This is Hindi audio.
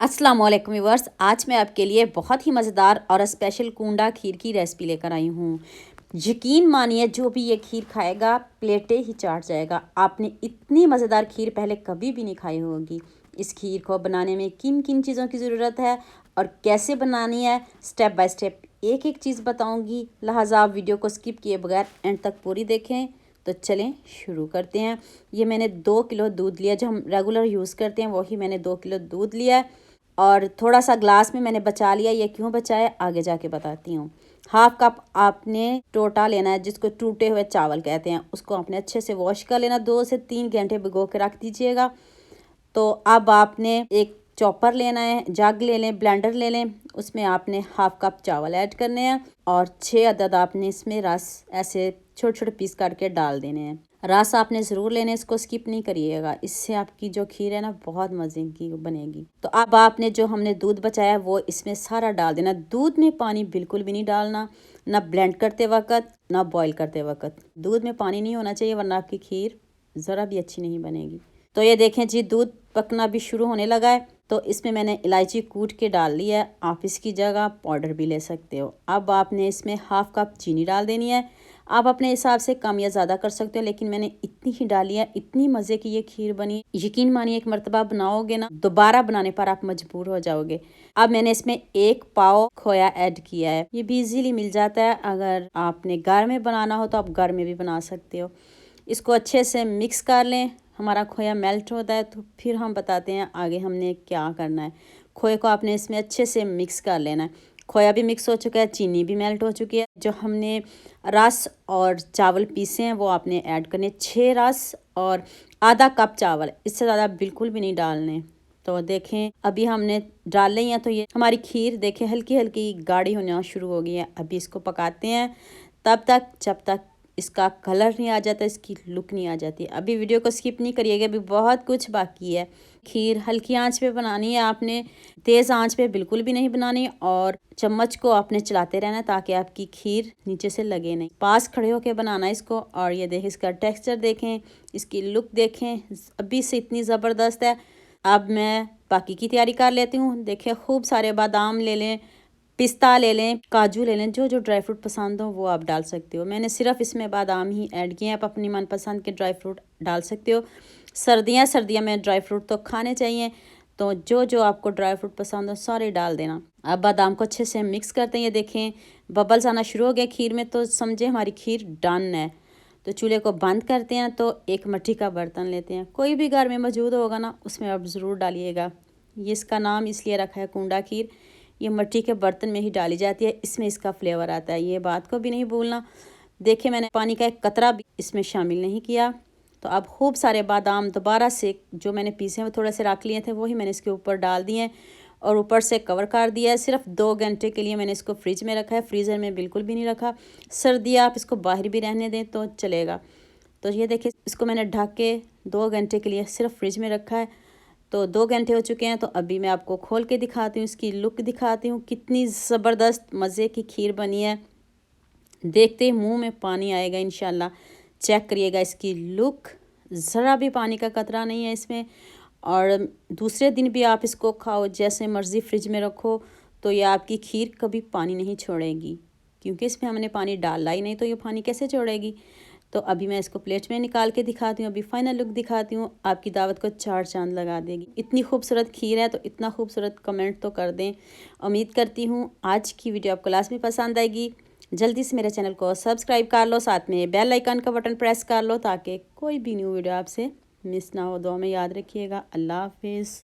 अस्सलाम वालेकुम व्यूअर्स, आज मैं आपके लिए बहुत ही मज़ेदार और स्पेशल कूंडा खीर की रेसिपी लेकर आई हूँ। यकीन मानिए, जो भी ये खीर खाएगा प्लेटें ही चाट जाएगा। आपने इतनी मज़ेदार खीर पहले कभी भी नहीं खाई होगी। इस खीर को बनाने में किन किन चीज़ों की ज़रूरत है और कैसे बनानी है, स्टेप बाय स्टेप एक एक चीज़ बताऊँगी। लिहाजा आप वीडियो को स्किप किए बगैर एंड तक पूरी देखें। तो चलें शुरू करते हैं। ये मैंने 2 किलो दूध लिया, जो हम रेगुलर यूज़ करते हैं वही मैंने 2 किलो दूध लिया है और थोड़ा सा ग्लास में मैंने बचा लिया। ये क्यों बचाया आगे जाके बताती हूँ। हाफ कप आपने टोटा लेना है, जिसको टूटे हुए चावल कहते हैं। उसको आपने अच्छे से वॉश कर लेना, 2 से 3 घंटे भिगो के रख दीजिएगा। तो अब आपने एक चॉपर लेना है, जग ले लें, ब्लेंडर ले लें। उसमें आपने हाफ कप चावल ऐड करने हैं और 6 अदद आपने इसमें रस ऐसे छोटे छोटे पीस करके डाल देने हैं। रस आपने ज़रूर लेने, इसको स्किप नहीं करिएगा, इससे आपकी जो खीर है ना बहुत मज़े की बनेगी। तो अब आपने जो हमने दूध बचाया वो इसमें सारा डाल देना। दूध में पानी बिल्कुल भी नहीं डालना, ना ब्लेंड करते वक्त ना बॉईल करते वक्त। दूध में पानी नहीं होना चाहिए, वरना आपकी खीर ज़रा भी अच्छी नहीं बनेगी। तो ये देखें जी, दूध पकना भी शुरू होने लगा है। तो इसमें मैंने इलायची कूट के डाल ली है, आप इसकी जगह पाउडर भी ले सकते हो। अब आपने इसमें हाफ कप चीनी डाल देनी है। आप अपने हिसाब से कम या ज़्यादा कर सकते हो, लेकिन मैंने इतनी ही डाली है। इतनी मज़े की ये खीर बनी, यकीन मानिए एक मरतबा बनाओगे ना, दोबारा बनाने पर आप मजबूर हो जाओगे। अब मैंने इसमें 1 पाव खोया ऐड किया है। ये भी इजीली मिल जाता है, अगर आपने घर में बनाना हो तो आप घर में भी बना सकते हो। इसको अच्छे से मिक्स कर लें। हमारा खोया मेल्ट होता है तो फिर हम बताते हैं आगे हमने क्या करना है। खोए को आपने इसमें अच्छे से मिक्स कर लेना है। खोया भी मिक्स हो चुका है, चीनी भी मेल्ट हो चुकी है। जो हमने रस और चावल पीसे हैं वो आपने ऐड करने, 6 रस और आधा कप चावल, इससे ज़्यादा बिल्कुल भी नहीं डालने। तो देखें अभी हमने डाल ली हैं, तो ये हमारी खीर देखें हल्की हल्की गाढ़ी होना शुरू हो गई है। अभी इसको पकाते हैं तब तक जब तक इसका कलर नहीं आ जाता, इसकी लुक नहीं आ जाती। अभी वीडियो को स्किप नहीं करिएगा, अभी बहुत कुछ बाकी है। खीर हल्की आंच पे बनानी है आपने, तेज़ आंच पे बिल्कुल भी नहीं बनानी। और चम्मच को आपने चलाते रहना ताकि आपकी खीर नीचे से लगे नहीं। पास खड़े होकर बनाना इसको। और ये देखें, इसका टेक्सचर देखें, इसकी लुक देखें, अभी से इतनी ज़बरदस्त है। अब मैं बाकी की तैयारी कर लेती हूँ। देखिए खूब सारे बादाम ले लें, पिस्ता ले लें, काजू ले लें, जो जो ड्राई फ्रूट पसंद हो वो आप डाल सकते हो। मैंने सिर्फ इसमें बादाम ही ऐड किए हैं, आप अपनी मनपसंद के ड्राई फ्रूट डाल सकते हो। सर्दियाँ में ड्राई फ्रूट तो खाने चाहिए, तो जो जो आपको ड्राई फ्रूट पसंद हो सारे डाल देना। अब बादाम को अच्छे से मिक्स करते हैं। ये देखें बबल्स आना शुरू हो गए खीर में, तो समझे हमारी खीर डन है। तो चूल्हे को बंद करते हैं। तो एक मिट्टी का बर्तन लेते हैं, कोई भी घर में मौजूद होगा ना, उसमें आप ज़रूर डालिएगा। ये इसका नाम इसलिए रखा है कूंडा खीर। ये मिट्टी के बर्तन में ही डाली जाती है, इसमें इसका फ्लेवर आता है, ये बात को भी नहीं भूलना। देखिए मैंने पानी का एक कतरा भी इसमें शामिल नहीं किया। तो अब खूब सारे बादाम दोबारा से जो मैंने पीसे हुए थोड़े से रख लिए थे वही मैंने इसके ऊपर डाल दिए और ऊपर से कवर कर दिया है। सिर्फ 2 घंटे के लिए मैंने इसको फ्रिज में रखा है, फ्रीज़र में बिल्कुल भी नहीं रखा। सर्दी आप इसको बाहर भी रहने दें तो चलेगा। तो ये देखिए इसको मैंने ढक के 2 घंटे के लिए सिर्फ फ्रिज में रखा है। तो 2 घंटे हो चुके हैं। तो अभी मैं आपको खोल के दिखाती हूँ, इसकी लुक दिखाती हूँ। कितनी ज़बरदस्त मज़े की खीर बनी है, देखते ही मुंह में पानी आएगा इंशाल्लाह। चेक करिएगा इसकी लुक, ज़रा भी पानी का कतरा नहीं है इसमें। और दूसरे दिन भी आप इसको खाओ, जैसे मर्ज़ी फ्रिज में रखो, तो ये आपकी खीर कभी पानी नहीं छोड़ेगी, क्योंकि इसमें हमने पानी डाला ही नहीं, तो ये पानी कैसे छोड़ेगी। तो अभी मैं इसको प्लेट में निकाल के दिखाती हूँ, अभी फाइनल लुक दिखाती हूँ। आपकी दावत को 4 चांद लगा देगी। इतनी खूबसूरत खीर है, तो इतना खूबसूरत कमेंट तो कर दें। उम्मीद करती हूँ आज की वीडियो आपको लास्ट में पसंद आएगी। जल्दी से मेरे चैनल को सब्सक्राइब कर लो, साथ में बेल आइकन का बटन प्रेस कर लो ताकि कोई भी न्यू वीडियो आपसे मिस ना हो। दुआ में याद रखिएगा। अल्लाह हाफिज़।